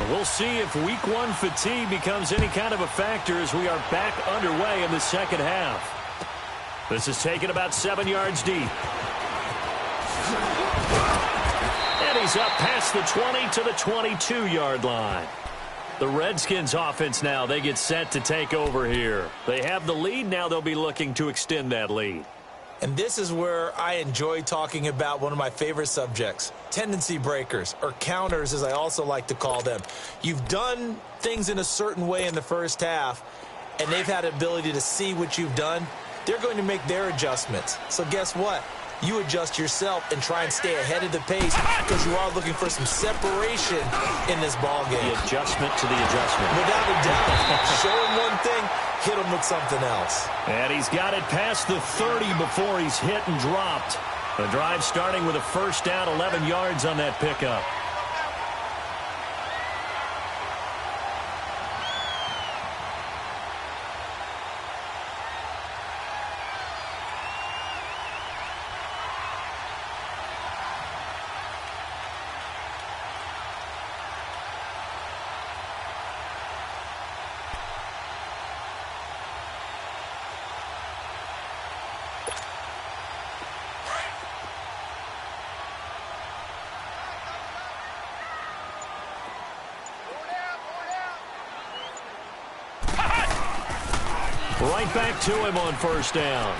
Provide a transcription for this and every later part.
We'll see if week one fatigue becomes any kind of a factor as we are back underway in the second half. This is taken about 7 yards deep. And he's up past the 20 to the 22-yard line. The Redskins offense now, they get set to take over here. They have the lead. Now they'll be looking to extend that lead. And this is where I enjoy talking about one of my favorite subjects, tendency breakers, or counters as I also like to call them. You've done things in a certain way in the first half, and they've had the ability to see what you've done. They're going to make their adjustments. So guess what? You adjust yourself and try and stay ahead of the pace because you are looking for some separation in this ball game. The adjustment to the adjustment. Without a doubt. Show him one thing, hit him with something else. And he's got it past the 30 before he's hit and dropped. The drive starting with a first down, 11 yards on that pickup. Right back to him on first down.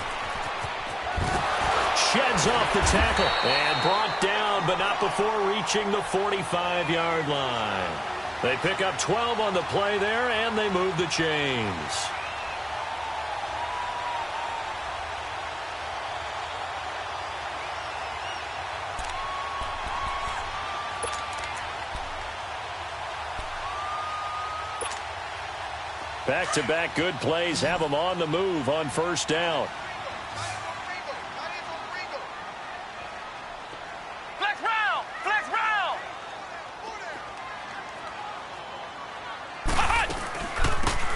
Sheds off the tackle and brought down, but not before reaching the 45-yard line. They pick up 12 on the play there, and they move the chains. Back-to-back good plays have them on the move on first down. Flex round! Flex round!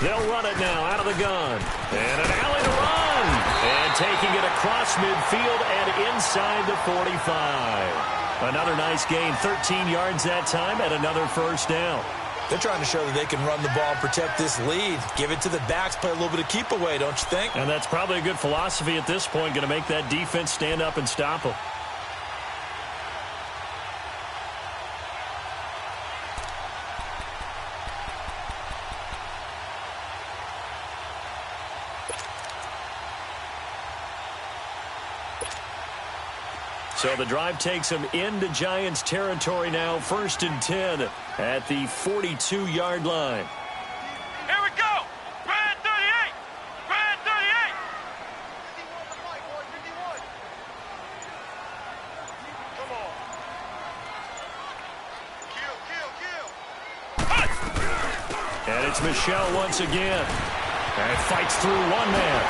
They'll run it now out of the gun. And an alley to run. And taking it across midfield and inside the 45. Another nice gain, 13 yards that time, and another first down. They're trying to show that they can run the ball and protect this lead. Give it to the backs, play a little bit of keep away, don't you think? And that's probably a good philosophy at this point, going to make that defense stand up and stop them. So the drive takes them into Giants territory now, 1st and 10 at the 42-yard line. Here we go! Grand 38! Grand 38! Come on. Kill! And it's Michel once again. And fights through one man.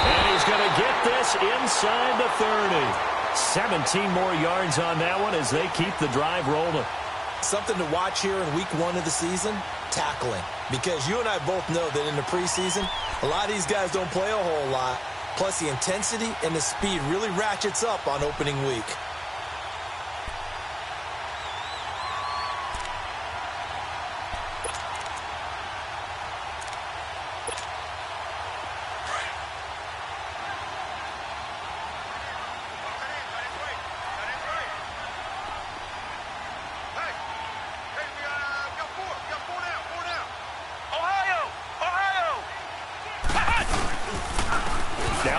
And he's going to get this inside the 30. 17 more yards on that one as they keep the drive rolling. Something to watch here in week one of the season, tackling. Because you and I both know that in the preseason, a lot of these guys don't play a whole lot. Plus the intensity and the speed really ratchets up on opening week.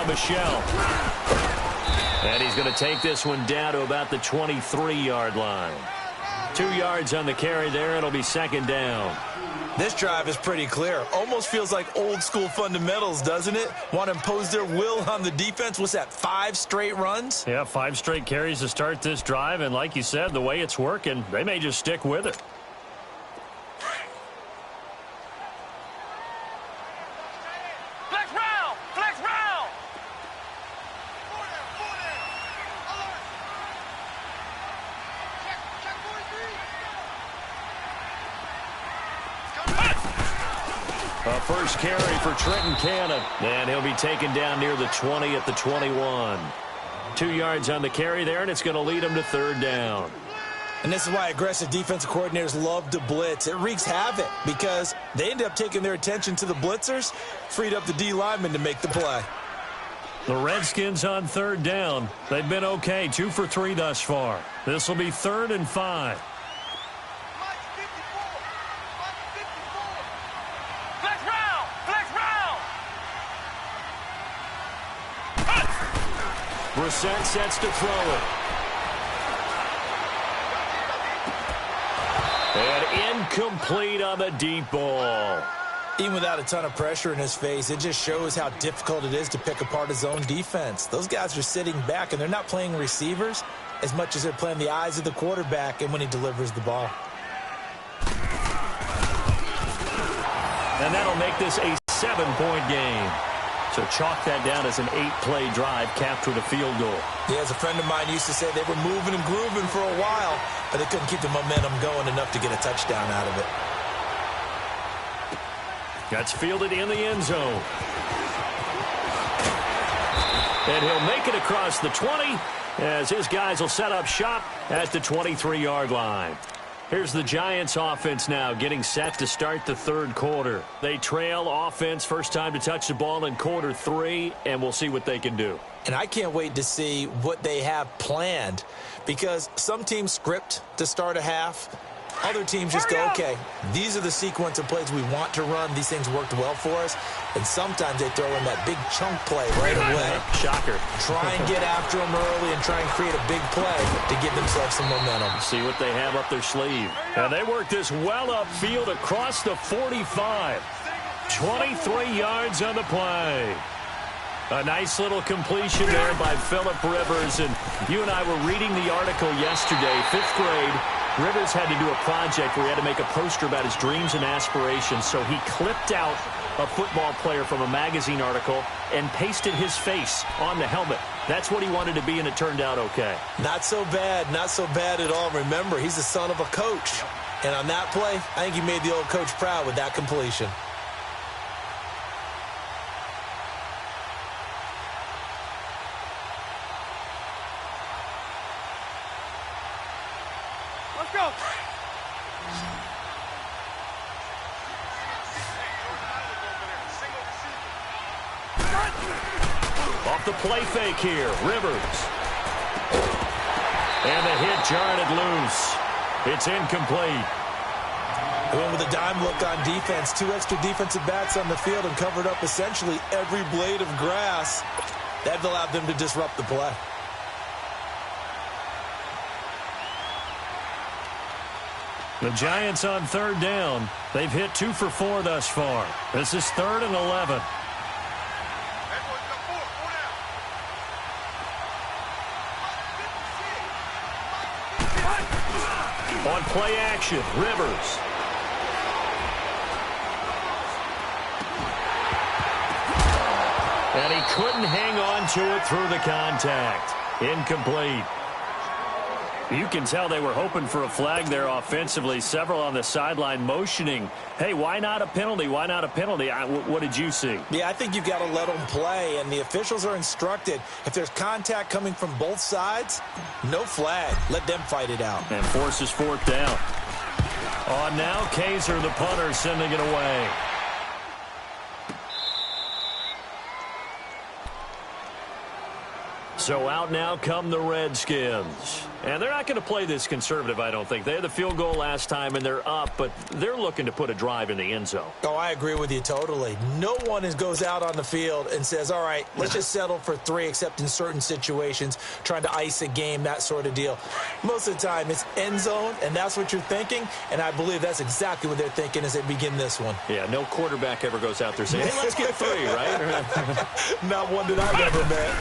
Michel. And he's going to take this one down to about the 23-yard line. 2 yards on the carry there. It'll be second down. This drive is pretty clear. Almost feels like old school fundamentals, doesn't it? Want to impose their will on the defense. What's that, 5 straight runs? Yeah, 5 straight carries to start this drive. And like you said, the way it's working, they may just stick with it. First carry for Trenton Cannon, and he'll be taken down near the 20 at the 21. 2 yards on the carry there, and it's going to lead him to third down. And this is why aggressive defensive coordinators love to blitz. It wreaks havoc because they end up taking their attention to the blitzers, freed up the D lineman to make the play. The Redskins on third down. They've been okay, 2 for 3 thus far. This will be 3rd and 5. Flex round! Flex round! Brissett sets to throw it. And incomplete on the deep ball. Even without a ton of pressure in his face, it just shows how difficult it is to pick apart his own defense. Those guys are sitting back, and they're not playing receivers as much as they're playing the eyes of the quarterback and when he delivers the ball. And that'll make this a 7-point game. So chalk that down as an 8-play drive capped with a field goal. Yeah, as a friend of mine used to say, they were moving and grooving for a while, but they couldn't keep the momentum going enough to get a touchdown out of it. That's fielded in the end zone. And he'll make it across the 20 as his guys will set up shop at the 23-yard line. Here's the Giants offense now getting set to start the third quarter. They trail offense, first time to touch the ball in quarter 3, and we'll see what they can do. And I can't wait to see what they have planned because some teams script to start a half. Other teams just go, okay, these are the sequence of plays we want to run. These things worked well for us. And sometimes they throw in that big chunk play right away. Shocker. Try and get after them early and try and create a big play to give themselves some momentum. See what they have up their sleeve. And they work this well upfield across the 45. 23 yards on the play. A nice little completion there by Phillip Rivers. And you and I were reading the article yesterday, 5th grade. Rivers had to do a project where he had to make a poster about his dreams and aspirations, so he clipped out a football player from a magazine article and pasted his face on the helmet. That's what he wanted to be, and it turned out okay. Not so bad at all. Remember, he's the son of a coach. And on that play, I think he made the old coach proud with that completion. Let's go! Off the play fake here, Rivers. And the hit jarred it loose. It's incomplete. They went with a dime look on defense. 2 extra defensive backs on the field and covered up essentially every blade of grass. That allowed them to disrupt the play. The Giants on third down. They've hit 2 for 4 thus far. This is 3rd and 11. On play action, Rivers. And he couldn't hang on to it through the contact. Incomplete. You can tell they were hoping for a flag there offensively. Several on the sideline motioning, hey, why not a penalty? Why not a penalty? What did you see? Yeah, I think you've got to let them play, and the officials are instructed. If there's contact coming from both sides, no flag. Let them fight it out. And forces 4th down. On now, Kaiser, the punter, sending it away. So out now come the Redskins. And they're not going to play this conservative, I don't think. They had the field goal last time, and they're up, but they're looking to put a drive in the end zone. Oh, I agree with you totally. No one goes out on the field and says, all right, let's just settle for 3, except in certain situations, trying to ice a game, that sort of deal. Most of the time, it's end zone, and that's what you're thinking, and I believe that's exactly what they're thinking as they begin this one. Yeah, no quarterback ever goes out there saying, hey, let's get 3, right? Not one that I've ever met.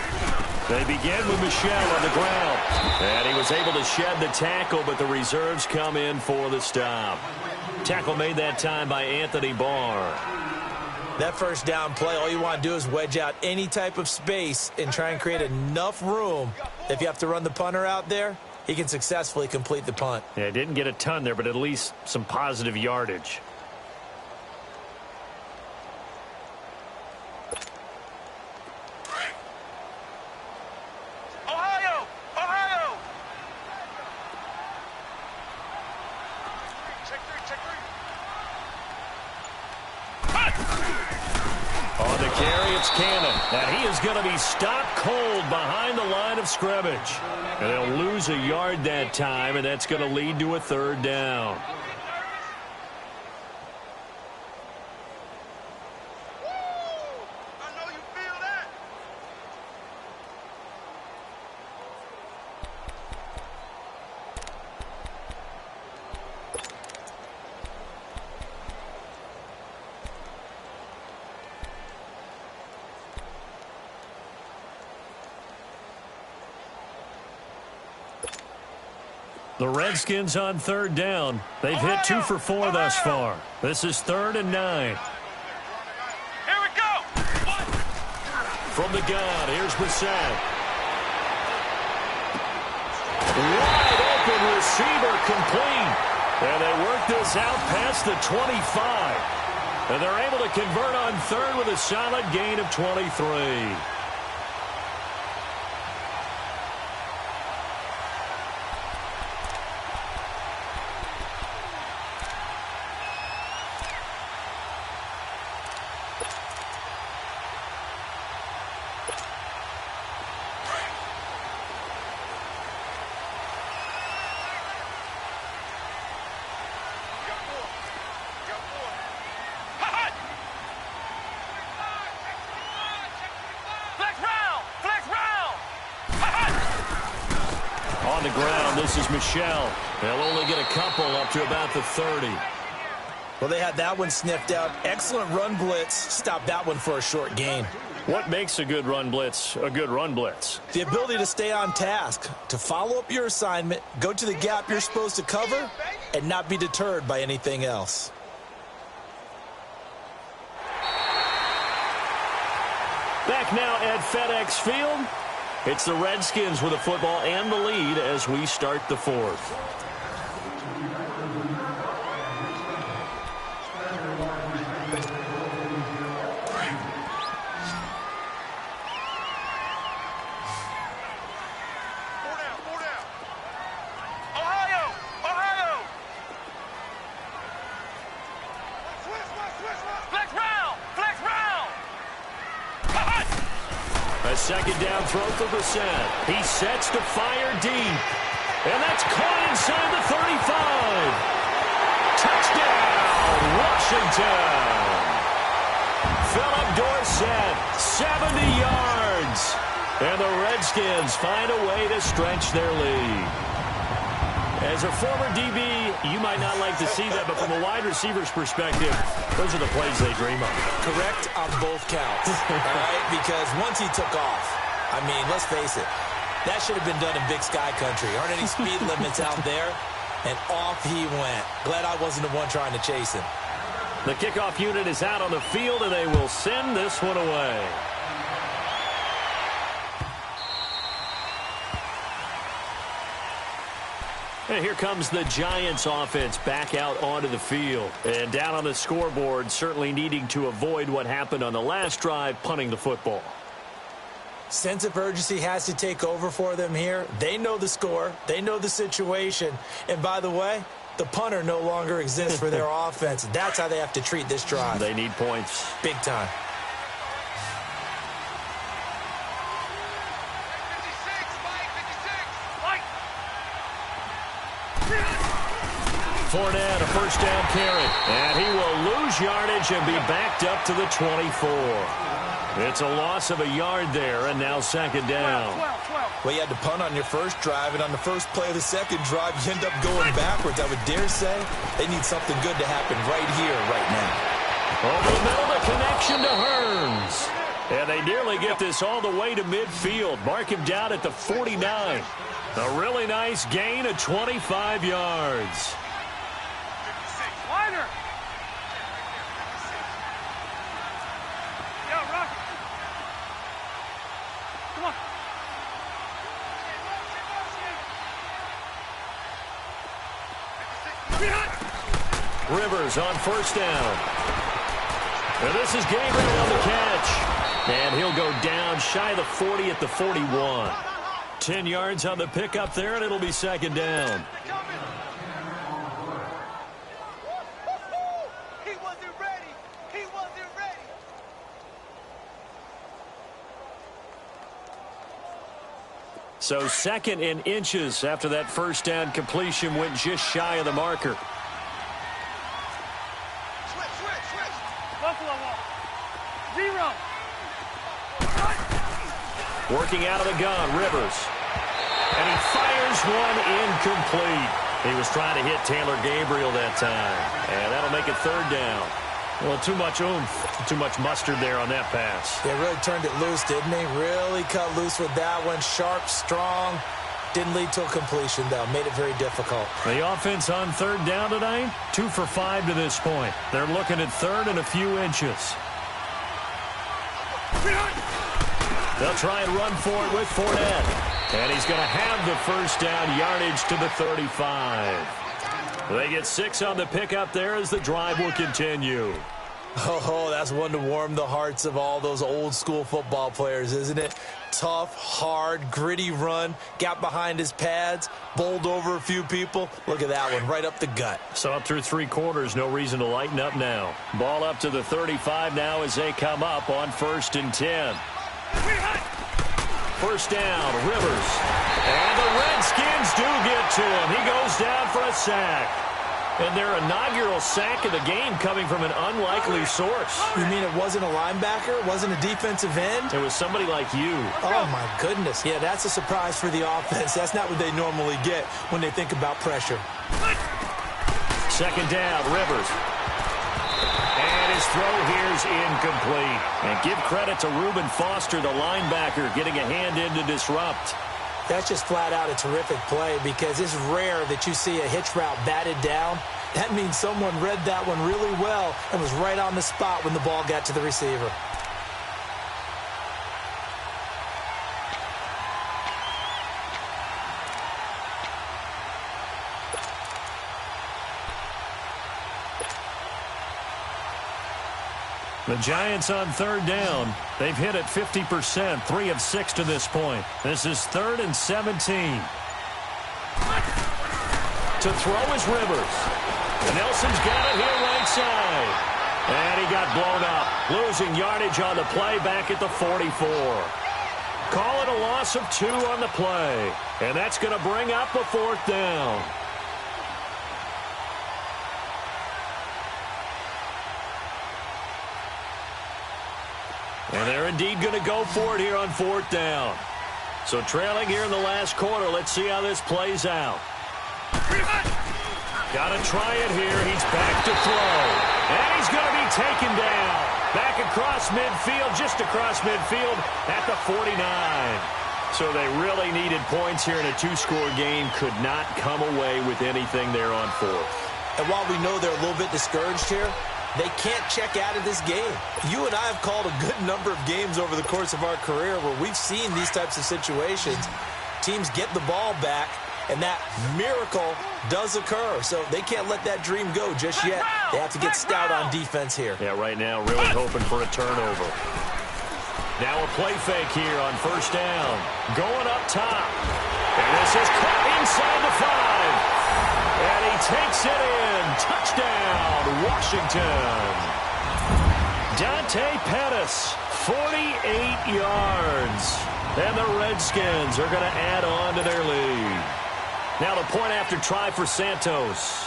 They begin with Michel on the ground. And he was able to shed the tackle, but the reserves come in for the stop. Tackle made that time by Anthony Barr. That first down play, all you want to do is wedge out any type of space and try and create enough room. If you have to run the punter out there, he can successfully complete the punt. Yeah, didn't get a ton there, but at least some positive yardage. On the carry, it's Cannon. And he is going to be stopped cold behind the line of scrimmage. And they'll lose a yard that time, and that's going to lead to a third down. The Redskins on third down. They've hit 2 for 4 thus far. This is 3rd and 9. Here we go. From the gun, here's Brissett. Wide open receiver complete. And they work this out past the 25. And they're able to convert on third with a solid gain of 23. On the ground, this is Michelle. They'll only get a couple up to about the 30. Well, they had that one sniffed out. Excellent run blitz. Stop that one for a short gain. What makes a good run blitz a good run blitz? The ability to stay on task, to follow up your assignment, go to the gap you're supposed to cover, and not be deterred by anything else. Back now at FedEx Field. It's the Redskins with the football and the lead as we start the fourth. Second down throw for Brissett. He sets to fire deep. And that's caught inside the 35. Touchdown, Washington. Philip Dorsett, 70 yards. And the Redskins find a way to stretch their lead. As a former DB, you might not like to see that, but from a wide receiver's perspective, those are the plays they dream of. Correct on both counts, all right? Because once he took off, I mean, let's face it, that should have been done in Big Sky Country. Aren't any speed limits out there? And off he went. Glad I wasn't the one trying to chase him. The kickoff unit is out on the field, and they will send this one away. And here comes the Giants offense back out onto the field. And down on the scoreboard, certainly needing to avoid what happened on the last drive, punting the football. Sense of urgency has to take over for them here. They know the score. They know the situation. And by the way, the punter no longer exists for their offense. That's how they have to treat this drive. They need points. Big time. Fournette, a first down carry. And he will lose yardage and be backed up to the 24. It's a loss of a yard there, and now second down. Well, you had to punt on your first drive, and on the first play of the second drive, you end up going backwards. I would dare say they need something good to happen right here, right now. Over the middle, the connection to Hearns. And they nearly get this all the way to midfield. Mark him down at the 49. A really nice gain of 25 yards. Rivers on first down. And this is Gabriel on the catch. And he'll go down shy of the 40 at the 41. 10 yards on the pickup there, and it'll be second down. So 2nd and inches after that first down completion went just shy of the marker. Buffalo wall. 0. Working out of the gun, Rivers. And he fires one incomplete. He was trying to hit Taylor Gabriel that time. And that'll make it 3rd down. Well, too much oomph, too much mustard there on that pass. They really turned it loose, didn't they? Really cut loose with that one. Sharp, strong. Didn't lead to a completion, though. Made it very difficult. The offense on 3rd down tonight, 2 for 5 to this point. They're looking at 3rd and a few inches. They'll try and run for it with Fournette. And he's going to have the first down yardage to the 35. They get 6 on the pickup there as the drive will continue. Oh, that's one to warm the hearts of all those old-school football players, isn't it? Tough, hard, gritty run. Got behind his pads, bowled over a few people. Look at that one, right up the gut. So up through 3 quarters, no reason to lighten up now. Ball up to the 35 now as they come up on 1st and 10. First down, Rivers. And the Redskins do get to him. He goes down for a sack. And their inaugural sack of the game coming from an unlikely source. You mean it wasn't a linebacker? It wasn't a defensive end? It was somebody like you. Oh, my goodness. Yeah, that's a surprise for the offense. That's not what they normally get when they think about pressure. 2nd down, Rivers. And his throw here is incomplete. And give credit to Reuben Foster, the linebacker, getting a hand in to disrupt. That's just flat out a terrific play because it's rare that you see a hitch route batted down. That means someone read that one really well and was right on the spot when the ball got to the receiver. The Giants on 3rd down. They've hit it 50%, 3 of 6 to this point. This is 3rd and 17. To throw is Rivers. Nelson's got it here right side. And he got blown up, losing yardage on the play back at the 44. Call it a loss of 2 on the play. And that's going to bring up a 4th down. And they're indeed going to go for it here on 4th down. So trailing here in the last quarter. Let's see how this plays out. Got to try it here. He's back to throw. And he's going to be taken down. Back across midfield, just across midfield at the 49. So they really needed points here in a 2-score game. Could not come away with anything there on 4th. And while we know they're a little bit discouraged here, they can't check out of this game. You and I have called a good number of games over the course of our career where we've seen these types of situations. Teams get the ball back, and that miracle does occur. So they can't let that dream go just yet. They have to get stout on defense here. Yeah, right now really hoping for a turnover. Now a play fake here on 1st down. Going up top. And this is caught inside the 5. And he takes it in. Touchdown, Washington. Dante Pettis, 48 yards. And the Redskins are going to add on to their lead. Now the point after try for Santos.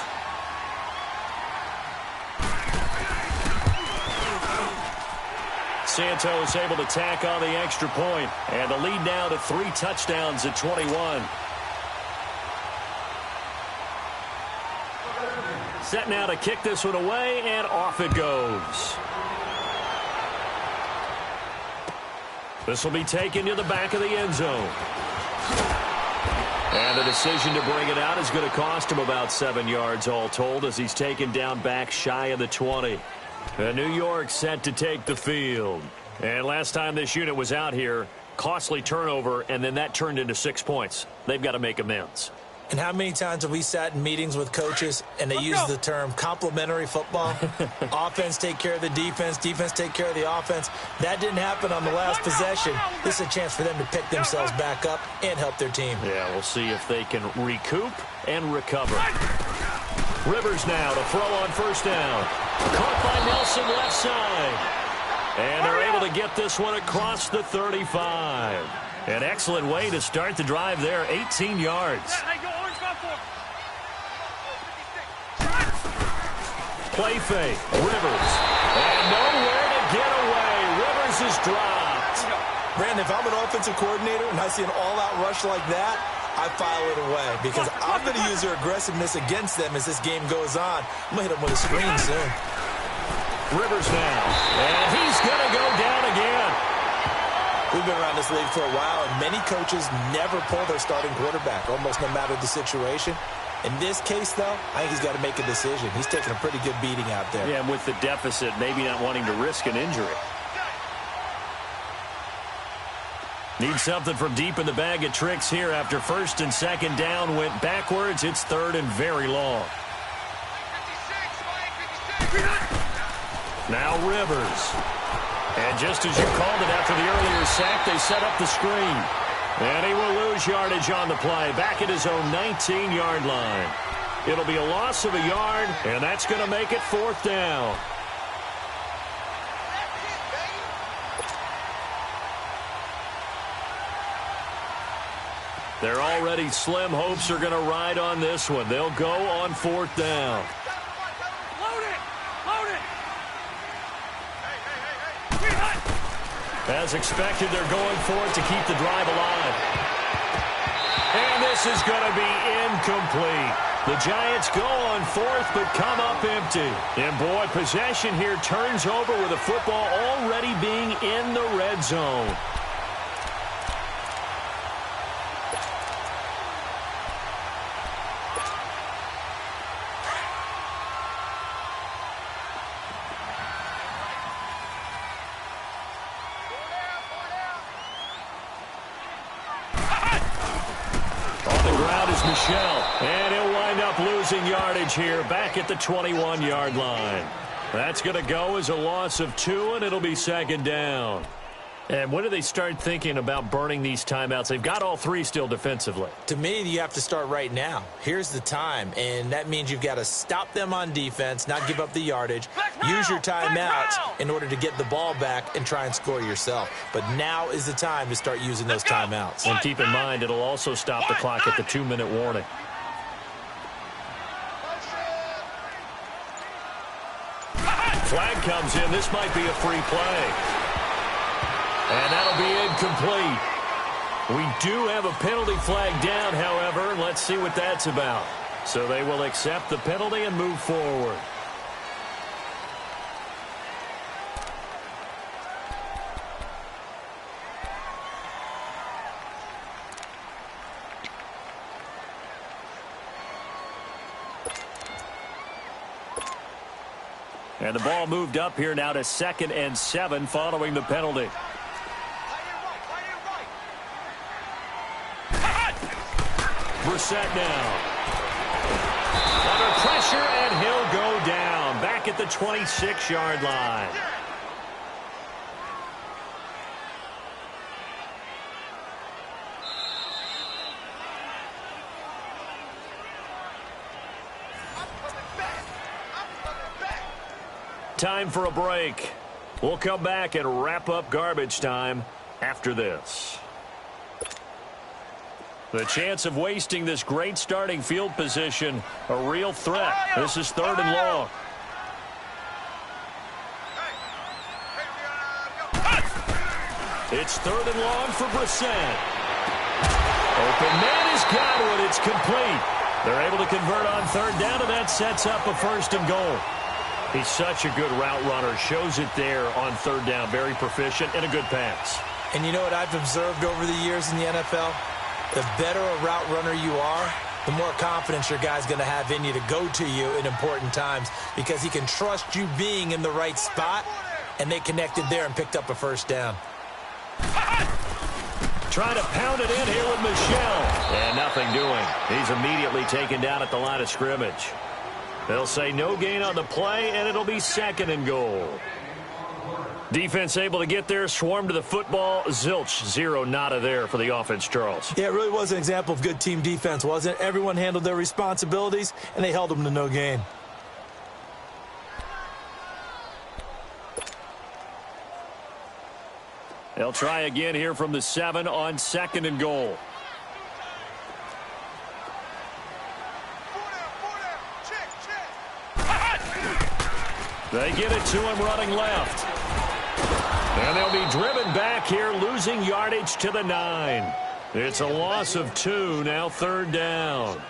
Santos able to tack on the extra point. And the lead now to 3 touchdowns at 21. Set now to kick this one away, and off it goes. This will be taken to the back of the end zone. And the decision to bring it out is going to cost him about 7 yards all told as he's taken down back shy of the 20. And New York set to take the field. And last time this unit was out here, costly turnover, and then that turned into 6 points. They've got to make amends. And how many times have we sat in meetings with coaches and they use the term complementary football? Offense take care of the defense, defense take care of the offense. That didn't happen on the last possession. This is a chance for them to pick themselves back up and help their team. Yeah, we'll see if they can recoup and recover. Rivers now to throw on 1st down. Caught by Nelson left side. And they're able to get this one across the 35. An excellent way to start the drive there, 18 yards. Play fake, Rivers. And nowhere to get away. Rivers is dropped. Brandon, if I'm an offensive coordinator and I see an all-out rush like that, I file it away because I'm going to use their aggressiveness against them as this game goes on. I'm going to hit them with a screen soon. Rivers now, and he's going to go down again. We've been around this league for a while, and many coaches never pull their starting quarterback, almost no matter the situation. In this case, though, I think he's got to make a decision. He's taking a pretty good beating out there. Yeah, and with the deficit, maybe not wanting to risk an injury. Need something from deep in the bag of tricks here after first and second down went backwards. It's third and very long. Now Rivers. And just as you called it after the earlier sack, they set up the screen. And he will lose yardage on the play, back at his own 19-yard line. It'll be a loss of a yard, and that's going to make it fourth down. Their already slim hopes are going to ride on this one. They'll go on fourth down. As expected, they're going for it to keep the drive alive. And this is going to be incomplete. The Giants go on fourth, but come up empty. And boy, possession here turns over with the football already being in the red zone. And he'll wind up losing yardage here back at the 21-yard line. That's going to go as a loss of 2, and it'll be second down. And when do they start thinking about burning these timeouts? They've got all 3 still defensively. To me, you have to start right now. Here's the time, and that means you've got to stop them on defense, not give up the yardage, use your timeouts in order to get the ball back and try and score yourself. But now is the time to start using those timeouts. And keep in mind, it'll also stop the clock at the 2-minute warning. Flag comes in. This might be a free play. And that'll be incomplete. We do have a penalty flag down, however. Let's see what that's about. So they will accept the penalty and move forward. And the ball moved up here now to 2nd and 7 following the penalty. Brissett now. Under pressure, and he'll go down. Back at the 26-yard line. Time for a break. We'll come back and wrap up garbage time after this. The chance of wasting this great starting field position, a real threat. This is 3rd and long. It's 3rd and long for Brissett. Open man has got one. It's complete. They're able to convert on 3rd down, and that sets up a 1st and goal. He's such a good route runner. Shows it there on 3rd down. Very proficient and a good pass. And you know what I've observed over the years in the NFL? The better a route runner you are, the more confidence your guy's going to have in you to go to you in important times because he can trust you being in the right spot, and they connected there and picked up a 1st down. Trying to pound it in here with Michel. And nothing doing. He's immediately taken down at the line of scrimmage. They'll say no gain on the play, and it'll be 2nd and goal. Defense able to get there, swarm to the football. Zilch, 0 nada there for the offense, Charles. Yeah, it really was an example of good team defense, wasn't it? Everyone handled their responsibilities, and they held them to no gain. They'll try again here from the 7 on 2nd and goal. They get it to him running left. And they'll be driven back here, losing yardage to the 9. It's a loss of 2, now 3rd down.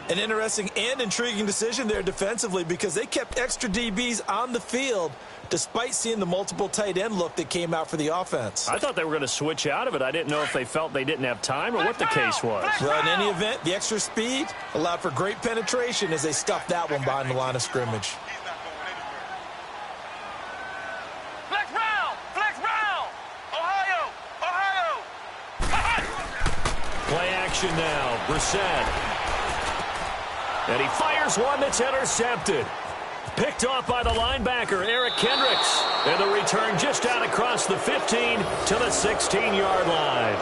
An interesting and intriguing decision there defensively because they kept extra DBs on the field despite seeing the multiple tight end look that came out for the offense. I thought they were going to switch out of it. I didn't know if they felt they didn't have time or what the case was. Well, in any event, the extra speed allowed for great penetration as they stuffed that one behind the line of scrimmage. Flex round! Flex round! Ohio! Ohio! Play action now. Brissett. And he fires one that's intercepted. Picked off by the linebacker, Eric Kendricks. And the return just out across the 15 to the 16-yard line.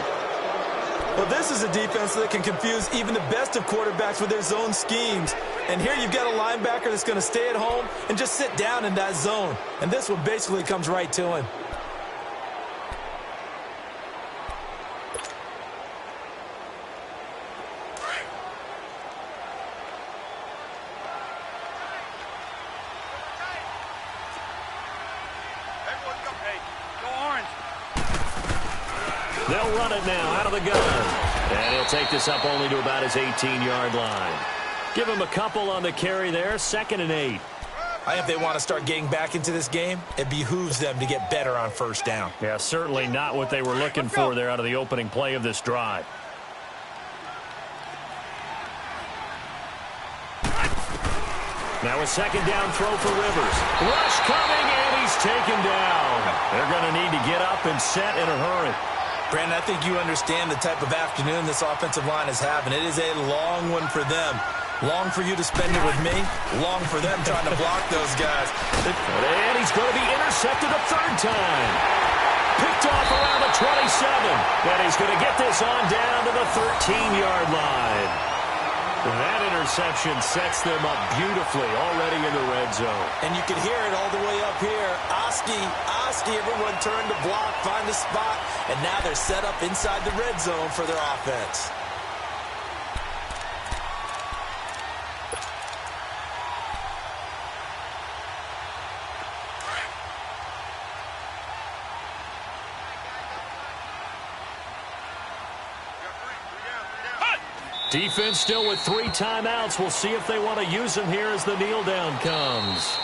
Well, this is a defense that can confuse even the best of quarterbacks with their zone schemes. And here you've got a linebacker that's going to stay at home and just sit down in that zone. And this one basically comes right to him. They'll run it now out of the gun. And he'll take this up only to about his 18-yard line. Give him a couple on the carry there, 2nd and 8. I think if they want to start getting back into this game, it behooves them to get better on 1st down. Yeah, certainly not what they were looking for there out of the opening play of this drive. Now a 2nd down throw for Rivers. Rush coming, and he's taken down. They're going to need to get up and set in a hurry. Brandon, I think you understand the type of afternoon this offensive line is having. It is a long one for them. Long for you to spend it with me. Long for them trying to block those guys. And he's going to be intercepted a 3rd time. Picked off around the 27. And he's going to get this on down to the 13-yard line. That interception sets them up beautifully already in the red zone. And you can hear it all the way up here. Oski, everyone turned to block, find a spot, and now they're set up inside the red zone for their offense. Defense still with 3 timeouts. We'll see if they want to use them here as the kneel down comes.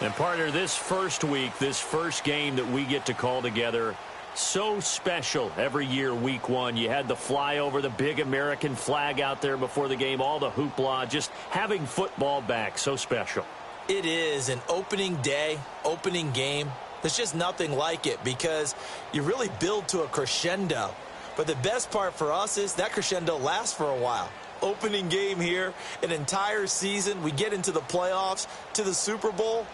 And partner, this first week, this first game that we get to call together, so special every year, week 1. You had the flyover, the big American flag out there before the game, all the hoopla, just having football back, so special. It is an opening day, opening game. There's just nothing like it because you really build to a crescendo. But the best part for us is that crescendo lasts for a while. Opening game here, an entire season. We get into the playoffs, to the Super Bowl.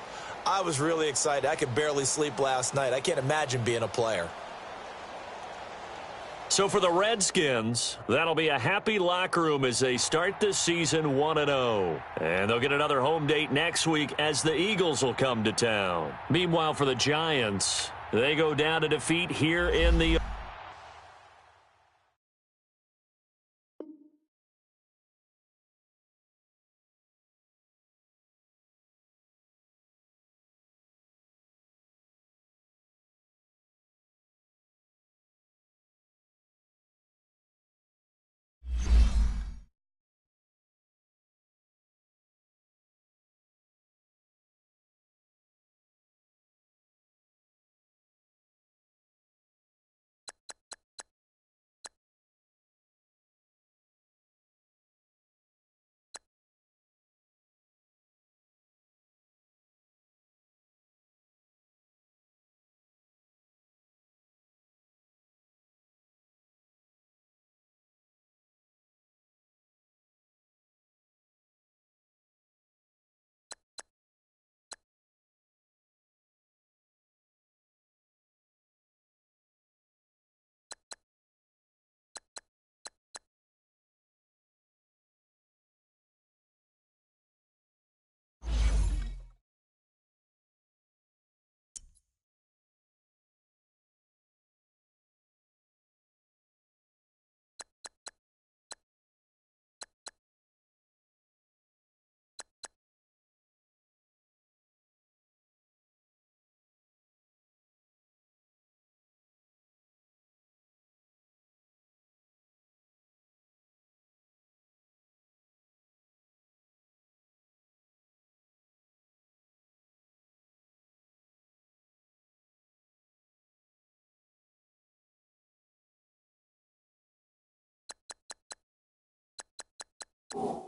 I was really excited. I could barely sleep last night. I can't imagine being a player. So for the Redskins, that'll be a happy locker room as they start this season 1-0. And they'll get another home date next week as the Eagles will come to town. Meanwhile, for the Giants, they go down to defeat here in the you.